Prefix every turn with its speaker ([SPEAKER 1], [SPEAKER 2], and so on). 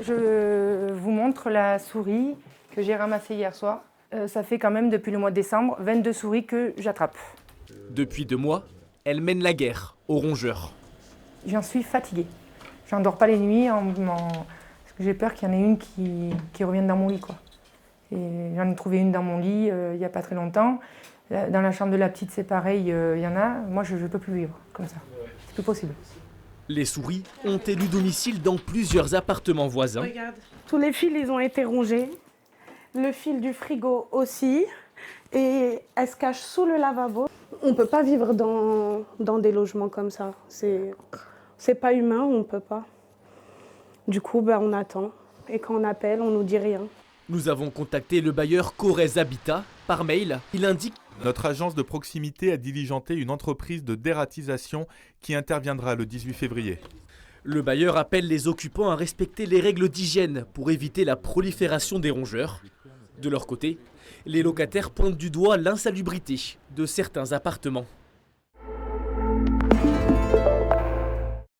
[SPEAKER 1] Je vous montre la souris que j'ai ramassée hier soir. Ça fait quand même depuis le mois de décembre 22 souris que j'attrape.
[SPEAKER 2] Depuis 2 mois, elle mène la guerre aux rongeurs.
[SPEAKER 1] J'en suis fatiguée. J'en dors pas les nuits parce que j'ai peur qu'il y en ait une qui revienne dans mon lit, quoi. Et j'en ai trouvé une dans mon lit il n'y a pas très longtemps. Dans la chambre de la petite, c'est pareil, il y en a. Moi, je ne peux plus vivre comme ça. C'est plus possible.
[SPEAKER 2] Les souris ont élu domicile dans plusieurs appartements voisins.
[SPEAKER 3] Regarde. Tous les fils, ils ont été rongés. Le fil du frigo aussi. Et elle se cache sous le lavabo. On ne peut pas vivre dans des logements comme ça. C'est pas humain, on ne peut pas. Du coup, on attend. Et quand on appelle, on nous dit rien.
[SPEAKER 2] Nous avons contacté le bailleur Corrèze Habitat par mail. Il indique:
[SPEAKER 4] notre agence de proximité a diligenté une entreprise de dératisation qui interviendra le 18 février.
[SPEAKER 2] Le bailleur appelle les occupants à respecter les règles d'hygiène pour éviter la prolifération des rongeurs. De leur côté, les locataires pointent du doigt l'insalubrité de certains appartements.